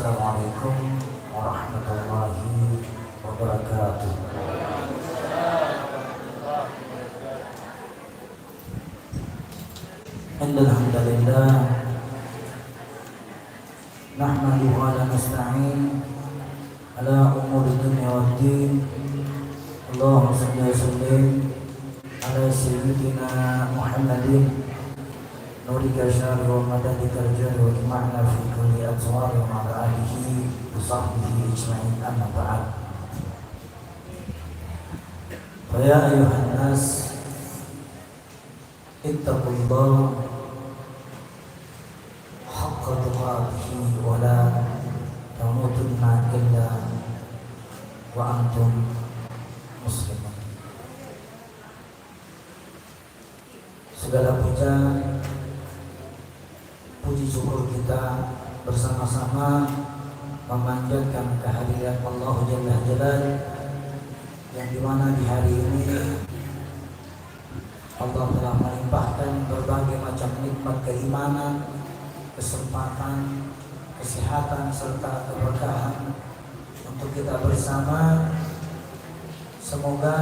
Assalamualaikum warahmatullahi wabarakatuh. Innal hamdalillah nahmaduhu wa nasta'in ala umuri dunya waddin. Allahumma shalli wa sallim ala sayyidina Muhammadin nurika syarri wa madadika al-jari wa ima'na fi kulli azwari wa ala alihi wa sahbihi ajma'in amma ba'd. Fa ya ayuhan nas ittaqullah haqqa tuqatih wa la tamutunna illa wa antum muslimun. Segala puji syukur kita bersama-sama memanjatkan kehadiran Allah Jalla Jalal, yang dimana di hari ini Allah telah melimpahkan berbagai macam nikmat keimanan, kesempatan, kesehatan serta keberkahan untuk kita bersama. Semoga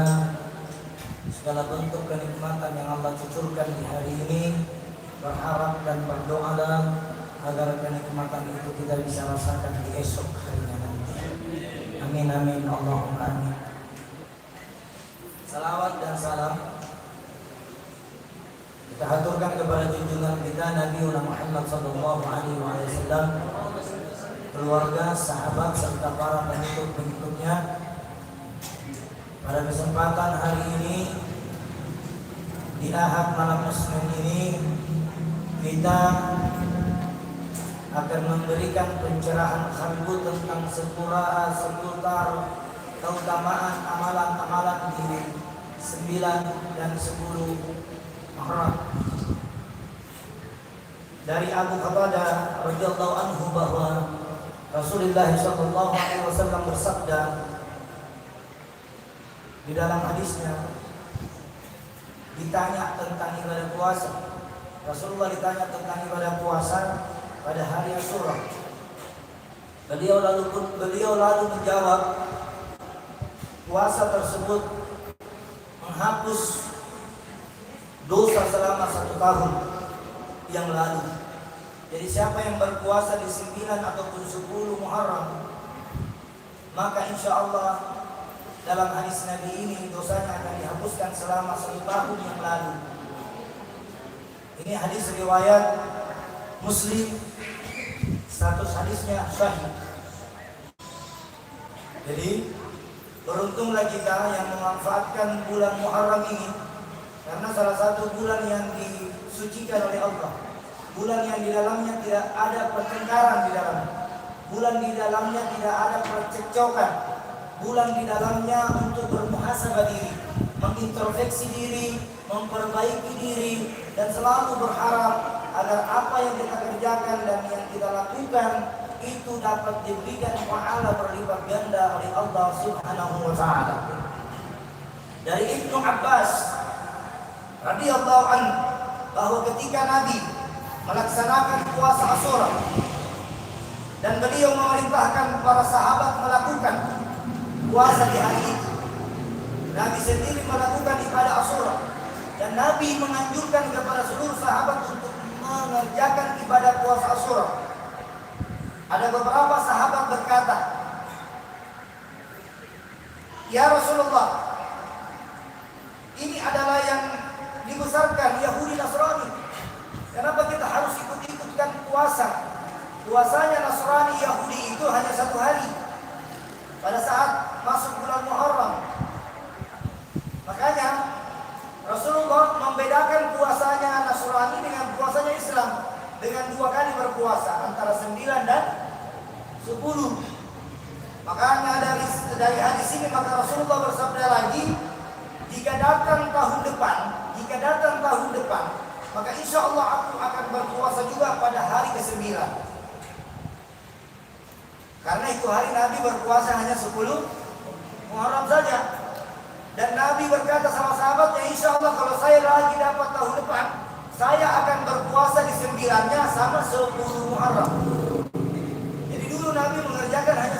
segala bentuk kenikmatan yang Allah cucurkan di hari ini, berharap dan berdoa agar kenikmatan itu kita bisa rasakan di esok harinya nanti. Amin amin Allahumma amin. Salawat dan salam kita haturkan kepada junjungan kita Nabi Muhammad sallallahu alaihi wasallam, keluarga, sahabat serta para pengikut-pengikutnya. Pada kesempatan hari ini di Ahad malam Muslim ini, kita akan memberikan pencerahan khalbu tentang seputar keutamaan amalan-amalan di 9 dan 10 Muharram. Dari Abu Qatadah radhiyallahu anhu bahwa Rasulullah sallallahu alaihi wasallam bersabda di dalam hadisnya, ditanya tentang ibadah puasa. Rasulullah ditanya tentang ibadah puasa pada hari Asyura. Beliau lalu menjawab, puasa tersebut menghapus dosa selama 1 tahun yang lalu. Jadi siapa yang berpuasa di 9 ataupun 10 Muharram, maka insya Allah dalam hadis Nabi ini dosanya akan dihapuskan selama 1 tahun yang lalu. Ini hadis riwayat Muslim, status hadisnya sahih. Jadi beruntunglah kita yang memanfaatkan bulan Muharram ini, karena salah satu bulan yang disucikan oleh Allah, bulan yang di dalamnya tidak ada pertengkaran di dalamnya, bulan di dalamnya tidak ada percekcokan, bulan di dalamnya untuk bermuhasabah diri, mengintrospeksi diri, memperbaiki diri, dan selalu berharap agar apa yang kita kerjakan dan yang kita lakukan itu dapat diberikan pahala berlipat ganda oleh Allah Subhanahu wa taala. Dari Ibnu Abbas radhiyallahu anhu bahwa ketika Nabi melaksanakan puasa Asyura dan beliau memerintahkan para sahabat melakukan puasa di hari itu, Nabi sendiri melakukan ibadah Asyura dan Nabi menganjurkan kepada seluruh sahabat untuk mengerjakan ibadah puasa Asyura. Ada beberapa sahabat berkata, "Ya Rasulullah, ini adalah yang dibesarkan Yahudi Nasrani. Kenapa kita harus ikut-ikutkan puasa? Puasanya Nasrani Yahudi itu hanya 1 hari pada saat masuk bulan Muharram." Makanya Rasulullah membedakan puasanya Nasrani dengan puasanya Islam dengan 2 kali berpuasa, antara 9 dan 10. Makanya dari hadis ini maka Rasulullah bersabda lagi, jika datang tahun depan, maka insya Allah aku akan berpuasa juga pada hari ke-9. Karena itu hari Nabi berpuasa hanya 10 Muharram saja. Dan Nabi berkata sama sahabatnya, insya Allah kalau saya lagi dapat tahun depan, saya akan berpuasa di 9-nya sama 10 Muharram. Jadi dulu Nabi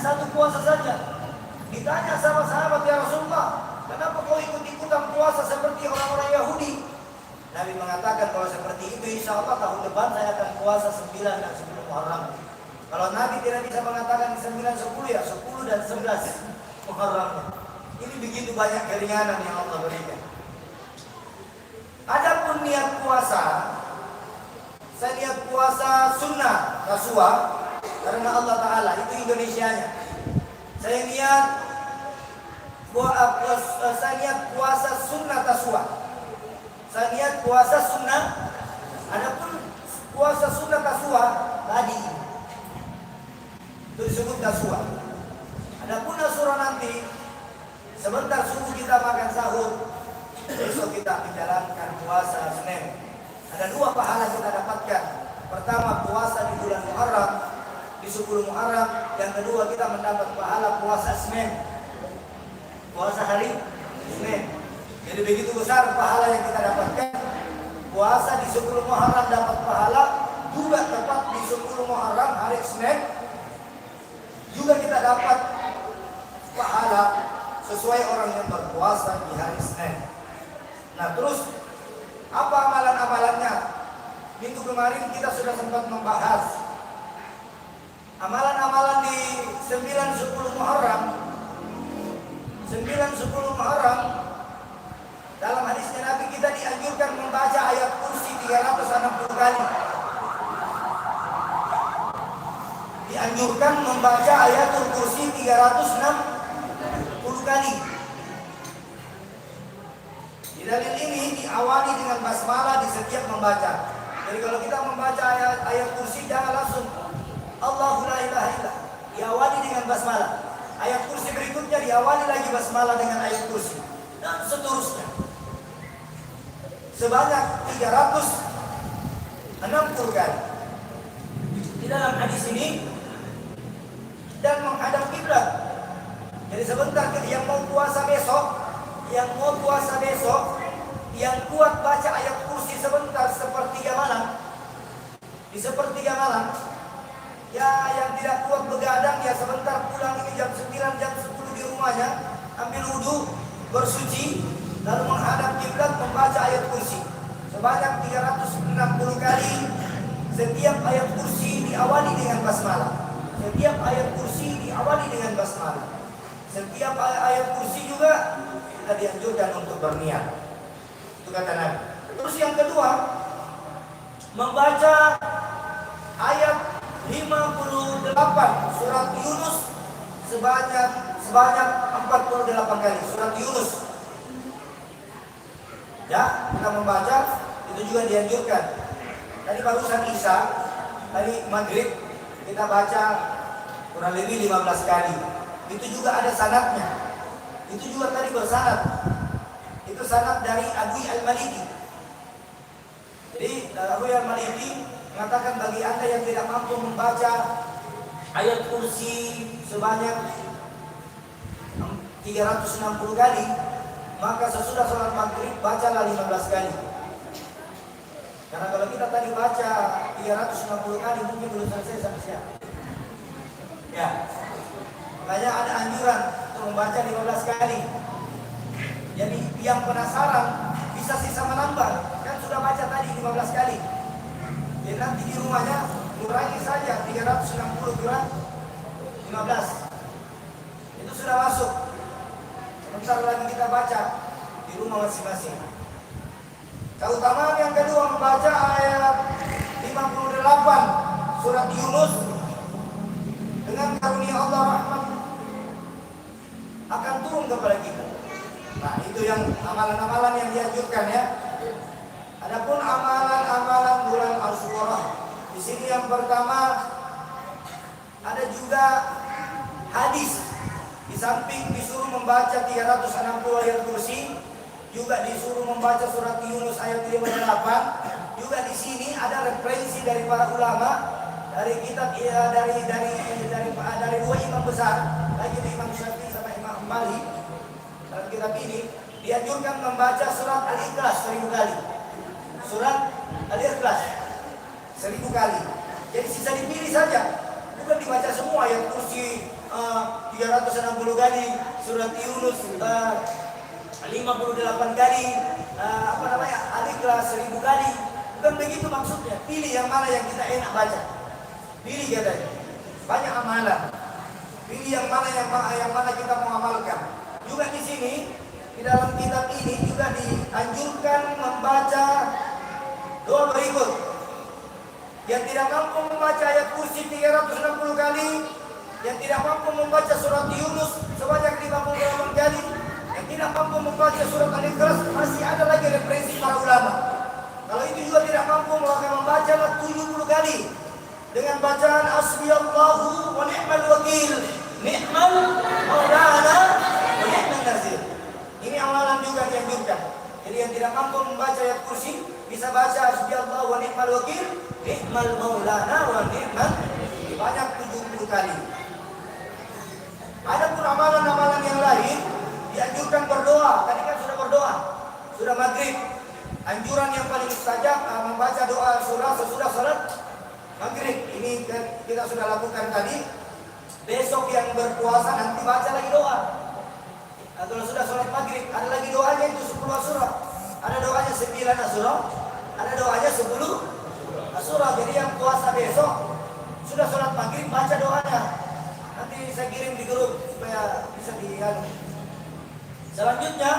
satu puasa saja. Ditanya sama sahabat, ya Rasulullah, kenapa kau ikut-ikutan puasa seperti orang-orang Yahudi? Nabi mengatakan kalau seperti itu insya Allah tahun depan saya akan puasa 9 dan 10 Muharram. Kalau Nabi tidak bisa mengatakan 9, 10 ya 10 dan 11 Muharram. Ini begitu banyak keringanan yang Allah berikan. Adapun niat puasa, saya niat puasa sunnah taswa karena Allah Ta'ala, itu Indonesianya. Saya niat puasa sunnah taswa. Saya niat puasa sunnah. Adapun puasa sunnah taswa tadi itu disebut taswa. Adapun taswa nanti sebentar subuh kita makan sahur, besok kita menjalankan puasa Senin. Ada 2 pahala kita dapatkan. Pertama puasa di bulan Muharram, di 10 Muharram. Yang kedua kita mendapat pahala puasa Senin, puasa hari Senin. Jadi begitu besar pahala yang kita dapatkan. Puasa di 10 Muharram dapat pahala, juga tepat di 10 Muharram hari Senin juga kita dapat pahala sesuai orang yang berpuasa di hari Senin. Nah, terus apa amalan-amalannya? Minggu kemarin kita sudah sempat membahas amalan-amalan di 9-10 Muharram. 9-10 Muharram, dalam hadisnya Nabi kita dianjurkan membaca ayat kursi 360 kali. Dianjurkan membaca ayatul kursi 360 kali. Di dalil ini diawali dengan basmalah di setiap membaca. Jadi kalau kita membaca ayat kursi jangan langsung Allahu la ilaha illa, diawali dengan basmalah. Ayat kursi berikutnya diawali lagi basmalah dengan ayat kursi, dan seterusnya. Sebanyak 360 kali. Di dalam hadis ini, dan menghadap kiblat. Jadi sebentar yang mau puasa besok, yang kuat baca ayat kursi sebentar sepertiga malam. Di sepertiga malam. Ya, yang tidak kuat begadang ya sebentar pulang ini jam 9, jam 10 di rumahnya, ambil wudhu, bersuci, lalu menghadap kiblat membaca ayat kursi sebanyak 360 kali. Setiap ayat kursi diawali dengan basmalah. Setiap ayat kursi diawali dengan basmalah. Setiap ayat kursi juga kita dianjurkan untuk berniat. Itu kata Nabi. Terus yang kedua, membaca ayat 58 surat Yunus sebanyak 48 kali. Surat Yunus. Ya, kita membaca itu juga dianjurkan. Tadi barusan Isya, tadi Maghrib kita baca kurang lebih 15 kali. Itu juga ada sanadnya. Itu juga tadi bersanad. Itu sanad dari Abu Al-Maliki. Jadi Abu Al-Maliki mengatakan bagi Anda yang tidak mampu membaca ayat kursi sebanyak 360 kali, maka sesudah sholat maghrib bacalah 15 kali. Karena kalau kita tadi baca 360 kali mungkin belum selesai sampai siang. Ya, makanya ada anjuran untuk membaca 15 kali. Jadi yang penasaran bisa sisa menambah, kan sudah baca tadi 15 kali. Jadi nanti di rumahnya kurangi saja 360 kurang 15. Itu sudah masuk. Sebentar lagi kita baca di rumah masing-masing. Keutamaan yang kedua membaca ayat 58 surat Yunus dengan karunia Allah rahmat akan turun kepada kita. Nah, itu yang amalan-amalan yang dianjurkan ya. Adapun amalan-amalan bulan Asyura, di sini yang pertama ada juga hadis. Di samping disuruh membaca 360 ayat kursi, juga disuruh membaca surat Yunus ayat 58. Juga di sini ada referensi dari para ulama, dari kitab dari 2 imam besar, baik itu Imam Syafi'i sama Imam Malik. Dalam kitab ini dianjurkan membaca surat Al-Ikhlas 1000 kali. Surat Al-Ikhlas 1000 kali. Jadi sisa dipilih saja, bukan dibaca semua ayat kursi 360 kali, surat Yunus 58 kali, Al-Ikhlas 1000 kali. Bukan begitu maksudnya. Pilih yang mana yang kita enak baca. Pilih katanya. Banyak amalan. Pilih yang mana kita mau amalkan. Juga di sini di dalam kitab ini juga dianjurkan membaca doa berikut. Yang tidak mampu membaca ayat kursi 360 kali, yang tidak mampu membaca surat Yunus sebanyak 58 kali, yang tidak mampu membaca surat Al-Ikhlas, masih ada lagi referensi para ulama. Kalau itu juga tidak mampu, maka membacalah 70 kali dengan bacaan Hasbiyallahu wa ni'mal wakil, ni'mal maulana wa ni'mal nasir. Ini amalan juga dianjurkan. Jadi yang tidak mampu membaca ayat kursi bisa baca Hasbiyallahu wa ni'mal wakil, ni'mal maulana wa ni'mal, banyak 70 kali. Adapun amalan-amalan yang lain dianjurkan berdoa. Tadi kan sudah berdoa, sudah maghrib. Anjuran yang paling mustajab membaca doa surah sesudah salat maghrib. Ini kita sudah lakukan tadi. Besok yang berpuasa nanti baca lagi doa. Kalau sudah salat maghrib ada lagi doanya, itu 10 surah. Ada doanya 9 surah, ada doanya 10 surah. Jadi yang puasa besok sudah salat maghrib baca doanya. Nanti saya kirim di grup supaya bisa dilihat. Selanjutnya,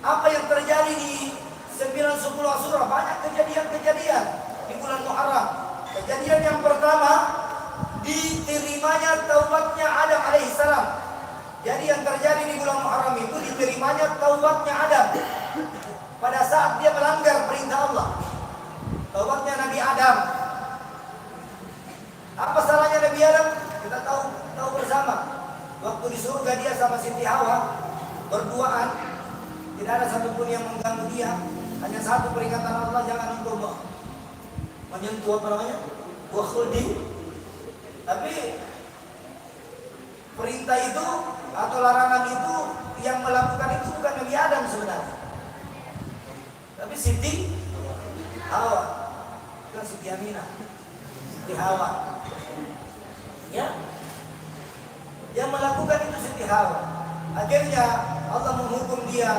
apa yang terjadi di 9-10 surah? Banyak kejadian-kejadian di bulan Muharram. Kejadian yang pertama, diterimanya taubatnya Adam alaihissalam. Jadi yang terjadi di bulan Muharram itu diterimanya taubatnya Adam pada saat dia melanggar perintah Allah. Taubatnya Nabi Adam. Apa salahnya Nabi Adam? Kita tahu bersama. Waktu di surga dia sama Siti Hawa berduaan, tidak ada satupun yang mengganggu dia. Hanya satu peringatan Allah, jangan engkau menyentuh buah khuldi. Tapi perintah itu atau larangan itu yang melakukan itu bukan Nabi Adam sebenarnya, tapi Siti Hawa. Bukan Siti Aminah, Siti Hawa. Ya, yang melakukan itu Siti Hawa. Akhirnya Allah menghukum dia,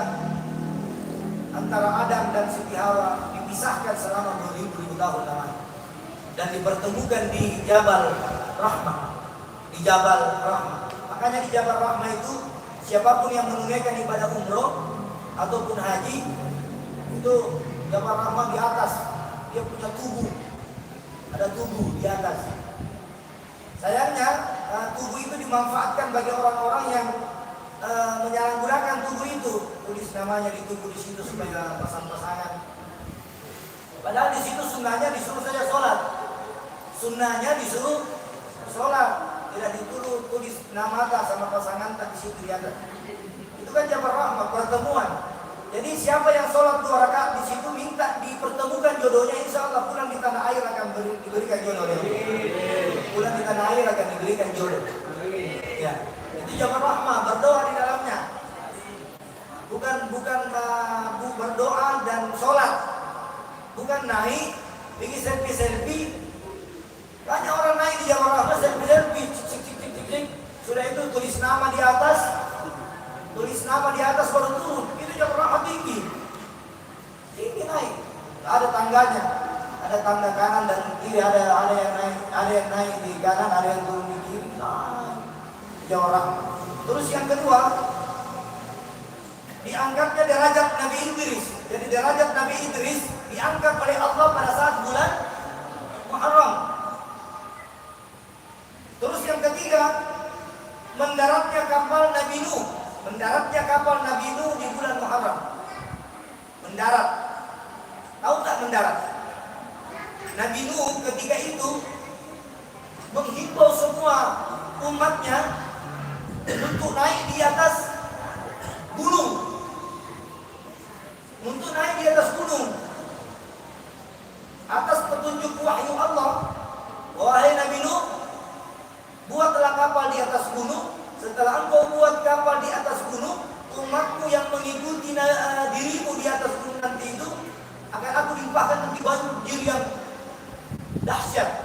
antara Adam dan Siti Hawa dipisahkan selama 2000 tahun lamanya dan dipertemukan di Jabal Rahmah. Di Jabal Rahmah. Makanya di Jabal Rahmah itu siapapun yang menunaikan ibadah umroh ataupun haji itu Jabal Rahmah di atas dia punya tubuh. Ada tubuh di atas. Sayangnya tubuh itu dimanfaatkan bagi orang-orang yang menyalahgunakan tubuh itu. Tulis namanya di tubuh di situ supaya pasang-pasangan. Padahal di situ sunnahnya disuruh saja sholat. Sunnahnya disuruh sholat, tidak ditulis tulis nama tak sama pasangan tak di situ di atas. Itu kan Jabal Rahmah, pertemuan. Jadi siapa yang sholat 2 rakaat di situ minta dipertemukan jodohnya, insya Allah pulang di tanah air akan diberikan jodoh. Pulang di tanah air akan diberikan jodoh. Ya, itu Jabal Rahmah, berdoa di dalamnya. Bukan berdoa dan sholat. Bukan naik, bikin selfie. Banyak orang naik di Jabal Rahmah selfie, cik. Sudah itu tulis nama di atas baru turun. Itu Jabal Rahmah tinggi naik. Ada tangganya, ada tangga kanan dan kiri, ada yang naik di kanan, ada yang turun di kiri. Jabal Rahmah. Terus yang kedua, diangkatnya derajat Nabi Idris. Jadi derajat Nabi Idris diangkat oleh Allah pada saat bulan Muharram. Terus yang ketiga, mendaratnya kapal Nabi Nuh di bulan Muharram. Mendarat. Tahu tak mendarat? Nabi Nuh ketika itu menghimbau semua umatnya untuk naik di atas gunung. Atas petunjuk wahyu Allah, wahai Nabi Nuh, buatlah kapal di atas gunung. Setelah engkau buat kapal di atas gunung, umatku yang mengikuti dirimu di atas gunung nanti itu akan aku limpahkan nanti banjir yang dahsyat,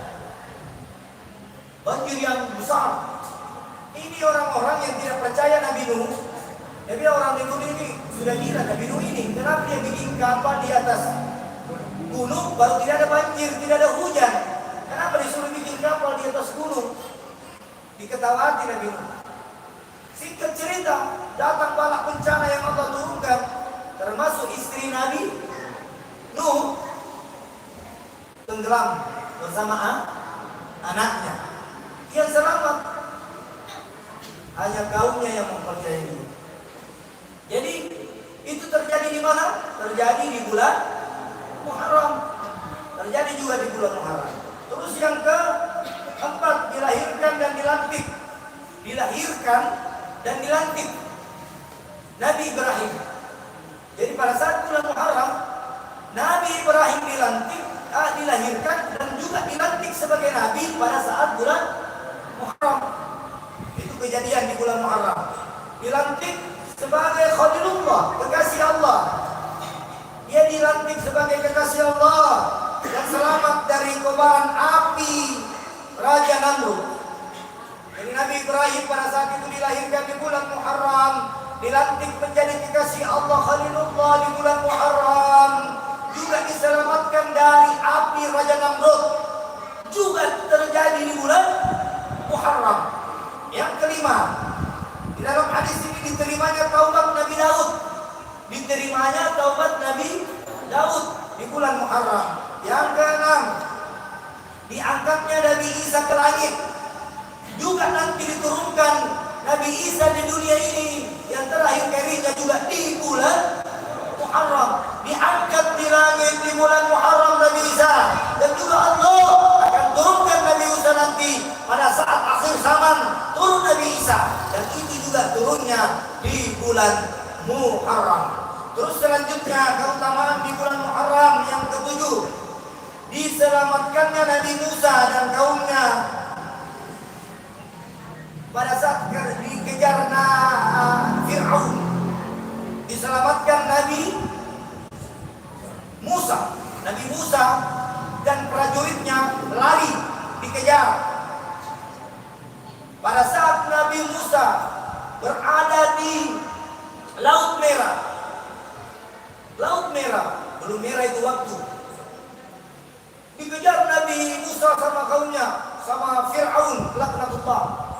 banjir yang besar. kayak Nabi Nuh. Dia bilang orang Nabi Nuh ini sudah gila. Nabi Nuh ini kenapa dia bikin kapal di atas gunung baru tidak ada banjir, tidak ada hujan? Kenapa disuruh bikin kapal di atas gunung? Diketawati Nabi Nuh. Singkat cerita, datang bala bencana yang Allah turunkan, termasuk istri Nabi Nuh tenggelam bersama anaknya. Yang selamat hanya kaumnya yang mempercayai dia. Jadi itu terjadi di mana? Terjadi di bulan Muharram. Terjadi juga di bulan Muharram. Terus yang keempat, dilahirkan dan dilantik. Dilahirkan dan dilantik Nabi Ibrahim. Jadi pada saat bulan Muharram, Nabi Ibrahim dilahirkan dan juga dilantik sebagai Nabi pada saat bulan Muharram. Itu kejadian di bulan Muharram. Dilantik sebagai Khalilullah, kekasih Allah. Dia dilantik sebagai kekasih Allah dan selamat dari kobaran api Raja Namrud. Jadi Nabi Ibrahim pada saat itu dilahirkan di bulan Muharram, dilantik menjadi kekasih Allah Khalilullah di bulan Muharram, juga diselamatkan dari api Raja Namrud, juga terjadi di bulan Muharram. Yang kelima, di dalam hadis ini diterimanya taubat Nabi Daud. Diterimanya taubat Nabi Daud di bulan Muharram. Yang keenam, diangkatnya Nabi Isa ke langit. Juga nanti diturunkan Nabi Isa di dunia ini, yang terakhir kalinya juga di bulan Muharram. Diangkat di langit di bulan Muharram Nabi Isa. Dan juga Allah akan turunkan Nabi Isa nanti pada saat akhir zaman, turun Nabi Isa. Dan itu juga turunnya di bulan Muharram. Terus selanjutnya keutamaan di bulan Muharram yang ketujuh, diselamatkannya Nabi Musa dan kaumnya pada saat dikejar Fir'aun. Diselamatkan Nabi Musa. Nabi Musa dan prajuritnya lari dikejar. Pada saat Nabi Musa berada di Laut Merah. Laut Merah, belum merah itu waktu. Dikejar Nabi Musa sama kaumnya, sama Fir'aun, laknatullah.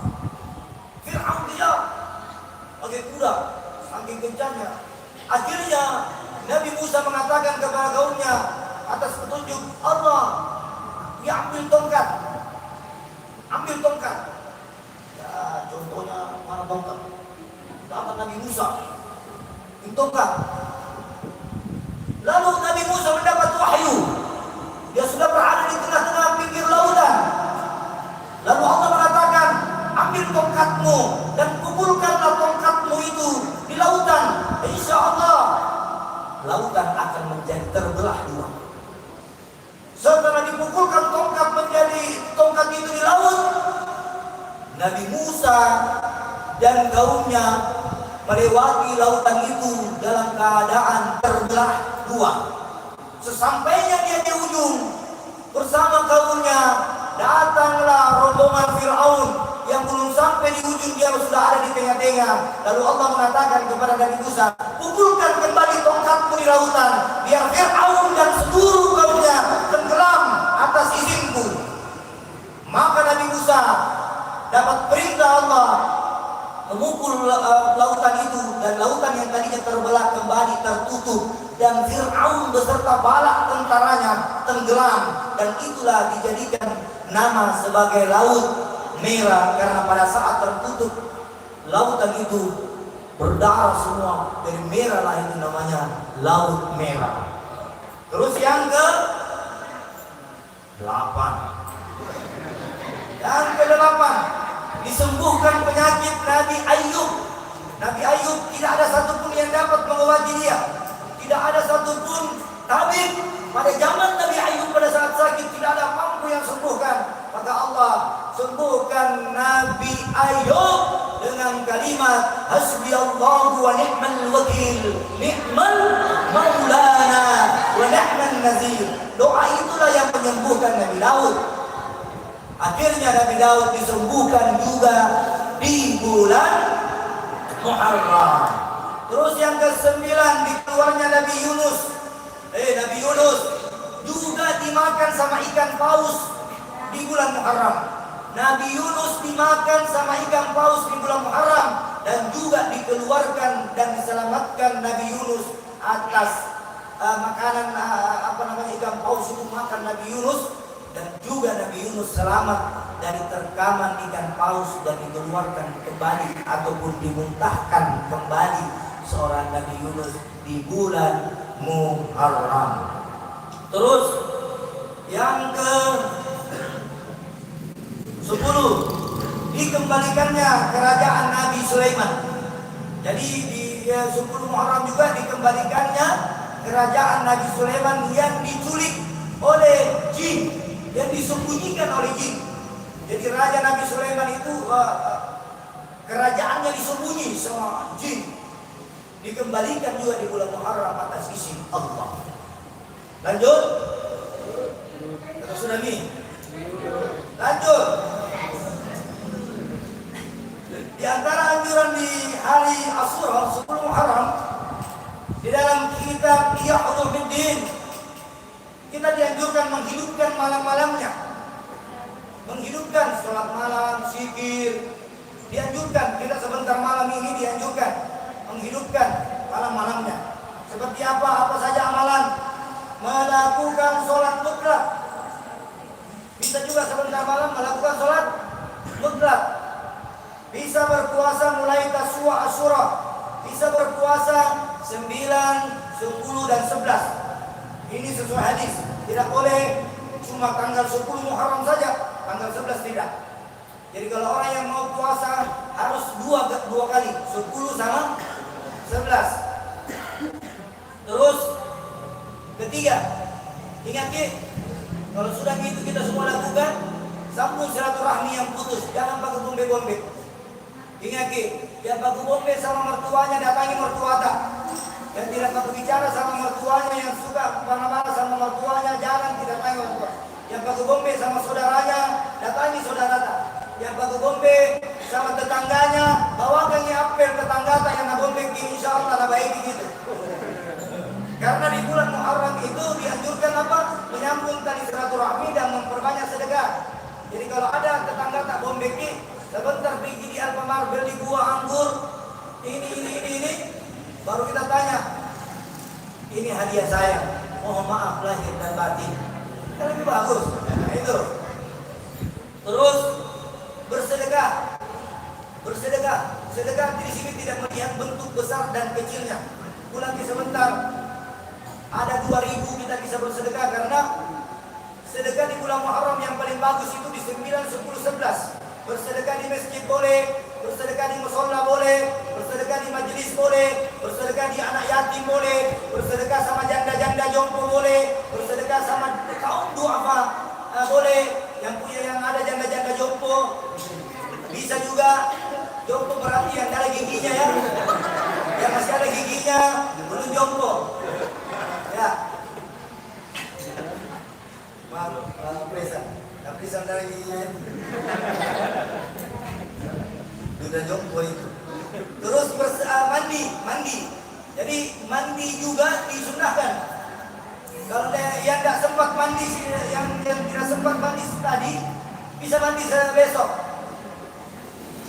Fir'aun dia pakai kuda, saking kencangnya. Akhirnya Nabi Musa mengatakan kepada kaumnya atas petunjuk Allah, dia ambil tongkat. Ambil tongkat. Ya, contohnya mana tongkat? Dapat Nabi Musa. Ini tongkat. Lalu Nabi Musa mendapat wahyu. Dia sudah berada di tengah-tengah pinggir lautan. Lalu Allah mengatakan, ambil tongkatmu dan pukulkanlah tongkatmu itu di lautan. Insya Allah lautan akan menjadi terbelah dua. Setelah dipukulkan tongkat itu di laut, Nabi Musa dan kaumnya melewati lautan itu dalam keadaan terbelah dua. Sesampainya dia di ujung bersama kaumnya, datanglah rombongan Fir'aun yang belum sampai di ujung, dia sudah ada di tengah-tengah. Lalu Allah mengatakan kepada Nabi Musa, pukulkan kembali tongkatmu di lautan, biar Fir'aun dan seluruh kaumnya tenggelam atas izinku. Maka Nabi Musa dapat perintah Allah memukul lautan itu, dan lautan yang tadinya terbelah kembali tertutup, dan Fir'aun beserta bala tentaranya tenggelam. Dan itulah dijadikan nama sebagai Laut Merah, karena pada saat tertutup lautan itu berdarah semua, dari merah lah itu namanya Laut Merah. Terus yang ke-8, disembuhkan penyakit Nabi Ayub. Nabi Ayub tidak ada satupun yang dapat mengobati dia. Tidak ada satupun tabib pada zaman Nabi Ayub pada saat sakit, tidak ada mampu yang sembuhkan. Maka Allah sembuhkan Nabi Ayub dengan kalimat hasbiyallahu wa ni'mal wakil, ni'mal maulana wa ni'man nazir. Doa itulah yang menyembuhkan Nabi Daud. Akhirnya Nabi Daud disembuhkan juga di bulan Muharram. Terus yang ke-9 dikeluarnya Nabi Yunus. Nabi Yunus juga dimakan sama ikan paus di bulan Muharram. Nabi Yunus dimakan sama ikan paus di bulan Muharram, dan juga dikeluarkan dan diselamatkan Nabi Yunus atas makanan ikan paus itu makan Nabi Yunus, dan juga Nabi Yunus selamat dari terkaman ikan paus dan dikeluarkan kembali ataupun dimuntahkan kembali seorang Nabi Yunus di bulan Muharram. Terus yang ke-10 dikembalikannya kerajaan Nabi Sulaiman. Jadi di 10 Muharram juga dikembalikannya kerajaan Nabi Sulaiman yang diculik oleh jin, yang disembunyikan oleh jin. Jadi Raja Nabi Sulaiman itu kerajaannya disembunyi sama jin. Dikembalikan juga di bulan Muharram atas izin Allah. Lanjut. Kata sudah nih. Lanjut. Di antara anjuran di hari Asyura 10 Muharram, di dalam kitab Ihya Ulumuddin, kita dianjurkan menghidupkan malam-malamnya. Menghidupkan sholat malam, zikir. Dianjurkan, kita sebentar malam ini dianjurkan menghidupkan malam-malamnya. Seperti apa saja amalan? Melakukan sholat mutlak. Bisa juga sebentar malam melakukan sholat mutlak. Bisa berpuasa mulai Tasyrik Asyura. Bisa berpuasa 9, 10 dan 11. Ini sesuai hadis. Tidak boleh cuma tanggal 10 Muharram saja, tanggal 11 tidak. Jadi kalau orang yang mau puasa harus dua kali, 10 sama 11. Terus ketiga, ingat kalau sudah gitu kita semua lakukan, sambung silaturahmi yang putus, jangan pakai bombe-bombe. Ingat yang pakai bombe sama mertuanya datangi mertua tak. Yang tidak pakai bicara sama mertuanya, yang suka marah-marah sama mertuanya, jangan tidak datangi mertua. Yang pakai bombe sama saudaranya, datangi saudara tak. Yang pakai bombe sama tetangganya, bawakan apel tetangga tak yang bombe, insya Allah baik gitu. Karena di bulan Muharram itu dianjurkan menyambung tali silaturahmi dan memperbanyak sedekah. Jadi kalau ada tetangga tak bombe sebentar pergi di Alfamart beli buah anggur, ini, baru kita tanya, ini hadiah saya, mohon maaf lahir dan batin. Kan lebih bagus. Nah, itu. Terus bersedekah. Sedekah di sini tidak melihat bentuk besar dan kecilnya. Pulang sebentar, ada 2.000 kita bisa bersedekah, karena sedekah di bulan Muharram yang paling bagus itu di 9, 10, 11. Bersedekah di masjid boleh, bersedekah di musholla boleh, bersedekah di majelis boleh, bersedekah di anak yatim boleh, bersedekah sama janda-janda jompo boleh, bersedekah sama kaum duafa boleh, yang ada janda-janda jompo. Bisa juga jompo berarti yang ada giginya ya, yang masih ada giginya belum jompo ya. Maaf Prisa dari giginya sudah jompo itu. Terus mandi. Jadi mandi juga disunahkan. Kalau yang tidak sempat mandi, yang tidak sempat mandi tadi, bisa mandi besok.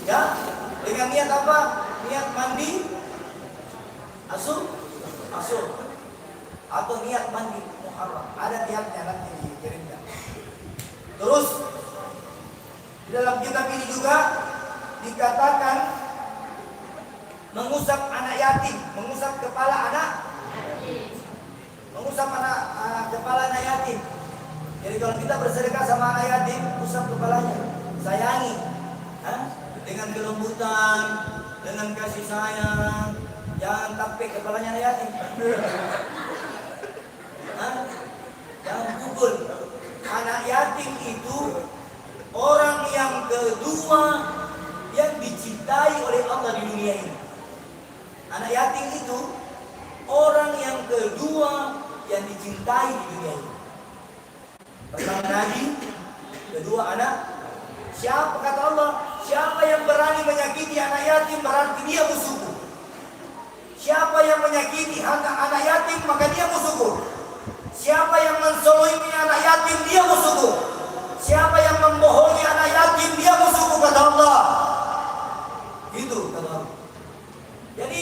Ya, dengan niat apa? Niat mandi asur atau niat mandi Muharram. Ada niatnya nanti dikirimkan. Terus di dalam kitab ini juga dikatakan mengusap anak yatim, mengusap kepala anak yatim. Jadi kalau kita bersedekah sama anak yatim, usap kepalanya, sayangi, dengan kelembutan, dengan kasih sayang, jangan tampik kepalanya anak yatim. Jangan pukul. Anak yatim itu orang yang kedua yang dicintai oleh Allah di dunia ini. Anak yatim itu orang yang kedua yang dicintai di dunia ini. Pertama Nabi, kedua anak. Siapa kata Allah? Siapa yang berani menyakiti anak yatim berarti dia musuhku. Siapa yang menyakiti anak yatim maka dia musuhku. Siapa yang menzalimi anak yatim dia musuhku. Siapa yang membohongi anak yatim dia musuhku, kata Allah. Gitu kata Allah. Jadi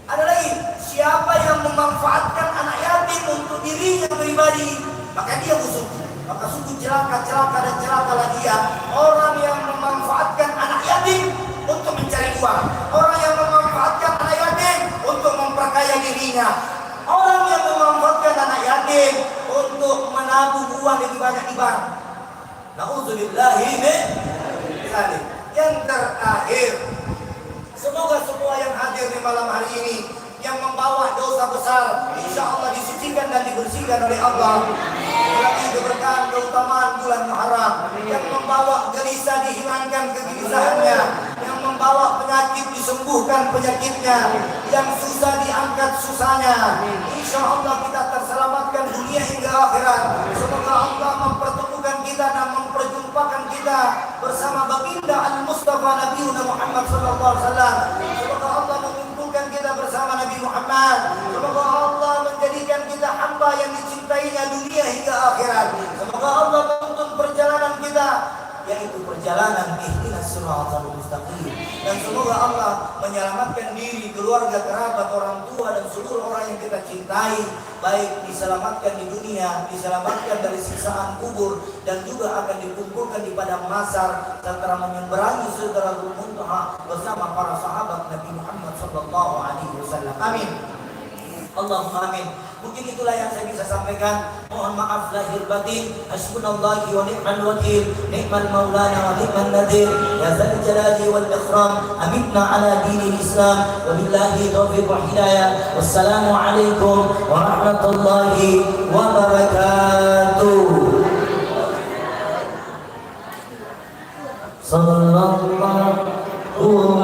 ada lagi, siapa yang memanfaatkan anak yatim untuk dirinya pribadi maka dia musuhku. Maka sungguh celaka dan celakalah dia orang yang memanfaatkan anak yatim untuk mencari uang, orang yang memanfaatkan anak yatim untuk memperkaya dirinya, orang yang memanfaatkan anak yatim untuk menabung uang lebih banyak di bank. Na'udzubillahi min dzalik. Yang terakhir, semoga semua yang hadir di malam hari ini yang membawa dosa besar insya Allah disucikan dan dibersihkan oleh Allah. Berarti keberkahan keutamaan bulan Muharram. Yang membawa gelisah dihilangkan kegelisahannya, yang membawa penyakit disembuhkan penyakitnya, yang susah diangkat susahnya. Insya Allah kita terselamatkan dunia hingga akhirat. Semoga Allah mempertemukan kita dan memperjumpakan kita bersama baginda Al-Mustafa Nabi Muhammad SAW. Semoga Allah mengumpulkan kita bersama Nabi Muhammad. Semoga Allah menjadikan kita hamba yang dicintainya dunia hingga akhirat. Semoga Allah menuntun perjalanan kita, yaitu perjalanan ihdinas siratal mustaqim. Dan semoga Allah menyelamatkan diri, keluarga, kerabat, orang tua dan seluruh orang yang kita cintai, baik diselamatkan di dunia, diselamatkan dari siksaan kubur, dan juga akan dikumpulkan di padang mahsyar setelah menyeberangi Sidratul Muntaha bersama para sahabat Nabi Muhammad SAW. Amin. Allahumma amin. Mungkin itulah yang saya bisa sampaikan. Mohon maaf lahir batin. Hasbunallahi wa ni'mal wakil, ni'mal maulana wa ni'mal nadir. Ya dzal jalali wal ikram, amitna ala dinil Islam. Wabillahi taufiq wa hidayah. Wassalamu alaikum warahmatullahi wabarakatuh. Sallallahu